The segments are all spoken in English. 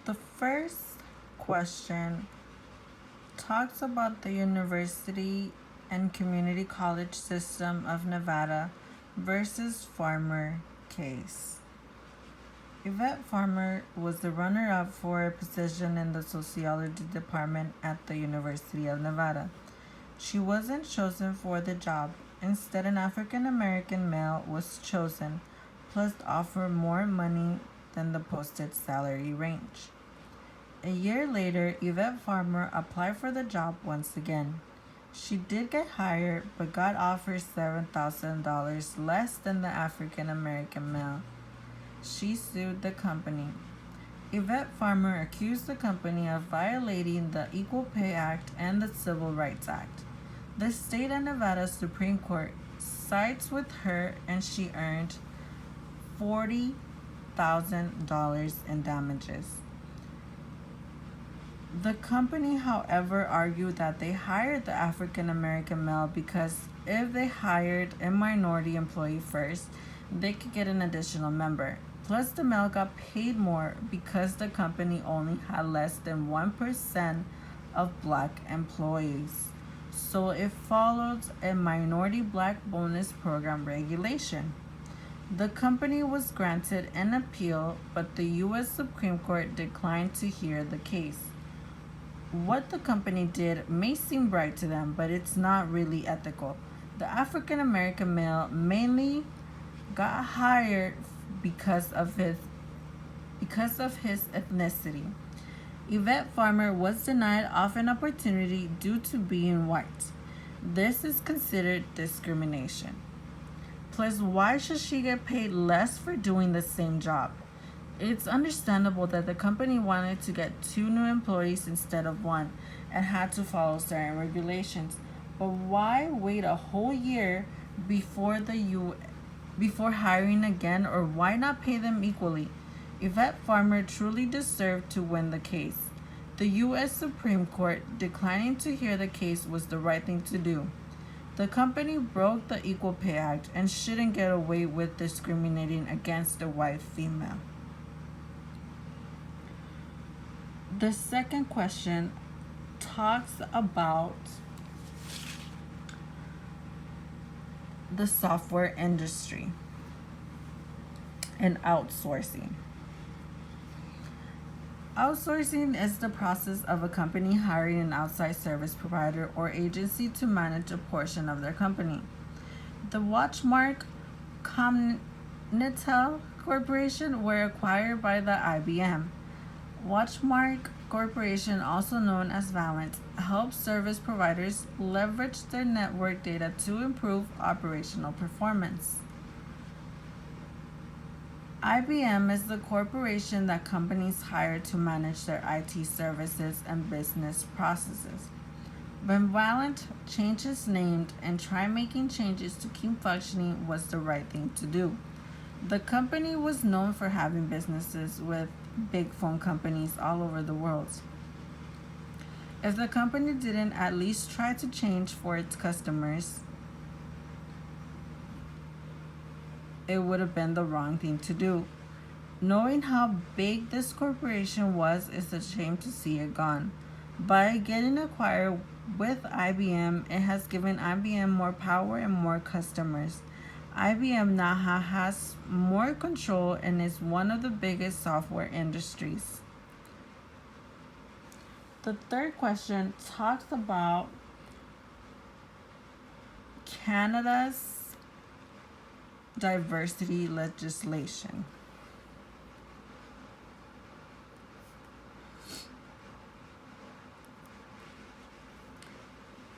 The first question talks about the University and Community College System of Nevada versus Farmer case. Yvette Farmer was the runner-up for a position in the sociology department at the University of Nevada. She wasn't chosen for the job. Instead, an African-American male was chosen, plus offered more money than the posted salary range. A year later, Yvette Farmer applied for the job once again. She did get hired, but got offered $7,000 less than the African American male. She sued the company. Yvette Farmer accused the company of violating the Equal Pay Act and the Civil Rights Act. The state and Nevada Supreme Court sides with her, and she earned $40,000 in damages. The company, however, argued that they hired the African American male because if they hired a minority employee first, they could get an additional member. Plus, the male got paid more because the company only had less than 1% of black employees. So it followed a minority black bonus program regulation. The company was granted an appeal, but the U.S. Supreme Court declined to hear the case. What the company did may seem right to them, but it's not really ethical. The African American male mainly got hired because of his ethnicity. Yvette Farmer was denied of an opportunity due to being white. This is considered discrimination. Plus, why should she get paid less for doing the same job? It's understandable that the company wanted to get 2 new employees instead of 1 and had to follow certain regulations. But why wait a whole year before hiring again, or why not pay them equally? Yvette Farmer truly deserved to win the case. The U.S. Supreme Court declining to hear the case was the right thing to do. The company broke the Equal Pay Act and shouldn't get away with discriminating against a white female. The second question talks about the software industry and outsourcing. Outsourcing is the process of a company hiring an outside service provider or agency to manage a portion of their company. The Watchmark Comnitel Corporation were acquired by the IBM. Watchmark Corporation, also known as Valent, helps service providers leverage their network data to improve operational performance. IBM is the corporation that companies hire to manage their IT services and business processes. When Valent changed its name and tried making changes to keep functioning was the right thing to do. The company was known for having businesses with big phone companies all over the world. If the company didn't at least try to change for its customers, it would have been the wrong thing to do. Knowing how big this corporation was, it's a shame to see it gone. By getting acquired with IBM, it has given IBM more power and more customers. IBM now has more control and is one of the biggest software industries. The third question talks about Canada's diversity legislation.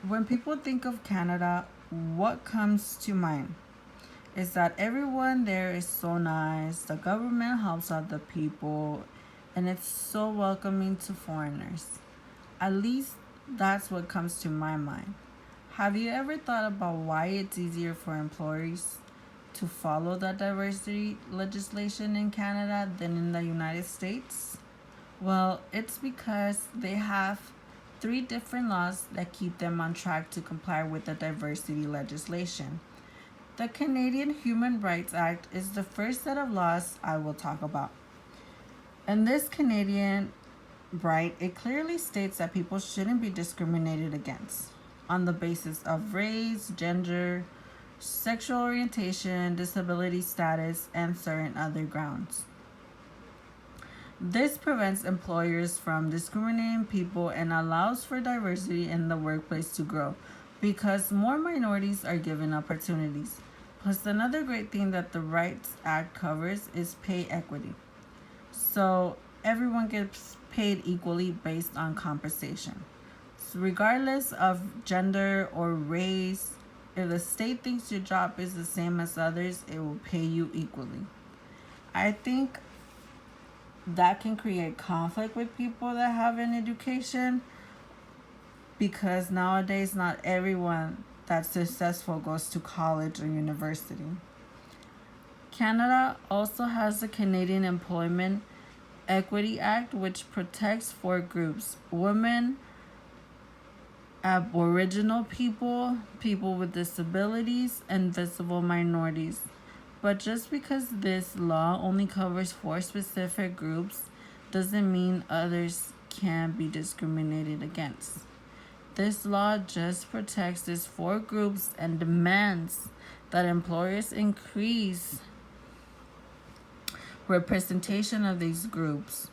When people think of Canada, what comes to mind? Is that everyone there is so nice, the government helps out the people, and it's so welcoming to foreigners. At least that's what comes to my mind. Have you ever thought about why it's easier for employers to follow the diversity legislation in Canada than in the United States? Well, it's because they have 3 different laws that keep them on track to comply with the diversity legislation. The Canadian Human Rights Act is the first set of laws I will talk about. In this Canadian right, it clearly states that people shouldn't be discriminated against on the basis of race, gender, sexual orientation, disability status, and certain other grounds. This prevents employers from discriminating people and allows for diversity in the workplace to grow because more minorities are given opportunities. Plus, another great thing that the Rights Act covers is pay equity. So, everyone gets paid equally based on compensation. So regardless of gender or race, if the state thinks your job is the same as others, it will pay you equally. I think that can create conflict with people that have an education because nowadays not everyone that's successful goes to college or university. Canada also has the Canadian Employment Equity Act, which protects four groups: women, Aboriginal people, people with disabilities, and visible minorities. But just because this law only covers four specific groups doesn't mean others can be discriminated against. This law just protects these four groups and demands that employers increase representation of these groups.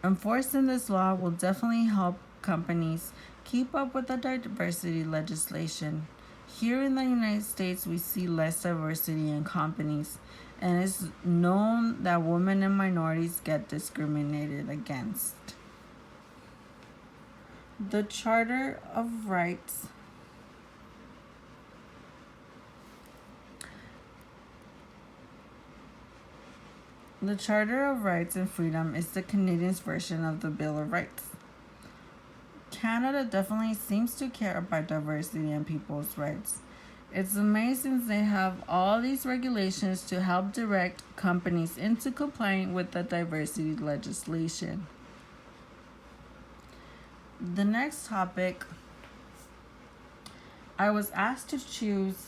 Enforcing this law will definitely help companies keep up with the diversity legislation. Here in the United States, we see less diversity in companies, and it's known that women and minorities get discriminated against. The Charter of Rights The Charter of Rights and Freedom is the Canadians' version of the Bill of Rights. Canada definitely seems to care about diversity and people's rights. It's amazing they have all these regulations to help direct companies into complying with the diversity legislation. The next topic, I was asked to choose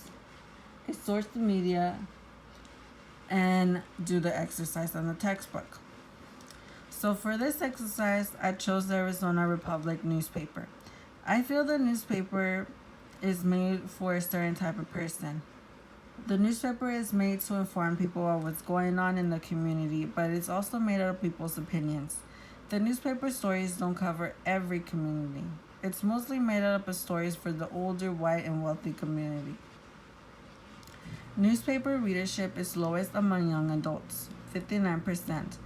a source of media and do the exercise on the textbook. So for this exercise, I chose the Arizona Republic newspaper. I feel the newspaper is made for a certain type of person. The newspaper is made to inform people of what's going on in the community, but it's also made out of people's opinions. The newspaper stories don't cover every community. It's mostly made up of stories for the older, white, and wealthy community. Newspaper readership is lowest among young adults, 59%,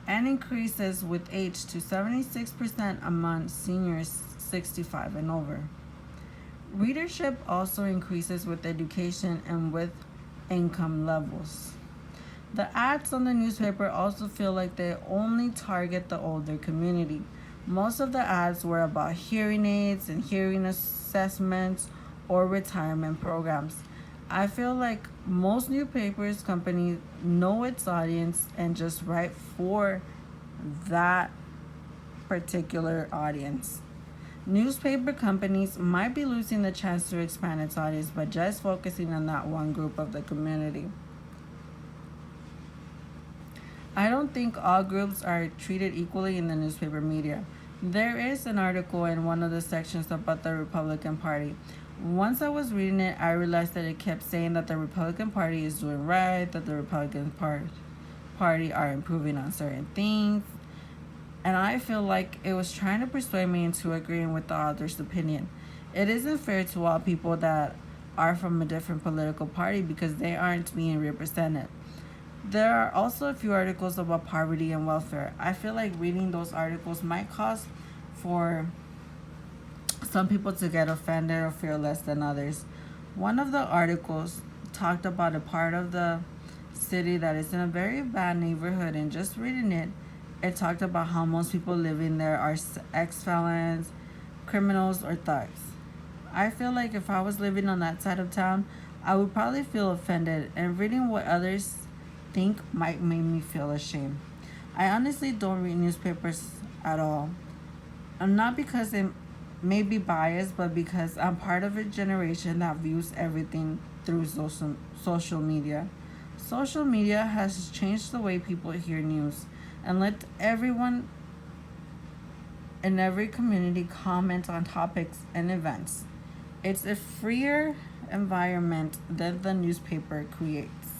and increases with age to 76% among seniors 65 and over. Readership also increases with education and with income levels. The ads on the newspaper also feel like they only target the older community. Most of the ads were about hearing aids and hearing assessments or retirement programs. I feel like most newspapers companies know its audience and just write for that particular audience. Newspaper companies might be losing the chance to expand its audience by just focusing on that one group of the community. I don't think all groups are treated equally in the newspaper media. There is an article in one of the sections about the Republican Party. Once I was reading it, I realized that it kept saying that the Republican Party is doing right, that the Republican Party are improving on certain things. And I feel like it was trying to persuade me into agreeing with the author's opinion. It isn't fair to all people that are from a different political party because they aren't being represented. There are also a few articles about poverty and welfare. I feel like reading those articles might cause for some people to get offended or feel less than others. One of the articles talked about a part of the city that is in a very bad neighborhood, and just reading it, it talked about how most people living there are ex-felons, criminals, or thugs. I feel like if I was living on that side of town, I would probably feel offended, and reading what others think might make me feel ashamed. I honestly don't read newspapers at all. And not because it may be biased, but because I'm part of a generation that views everything through social media. Social media has changed the way people hear news and let everyone and every community comments on topics and events. It's a freer environment that the newspaper creates.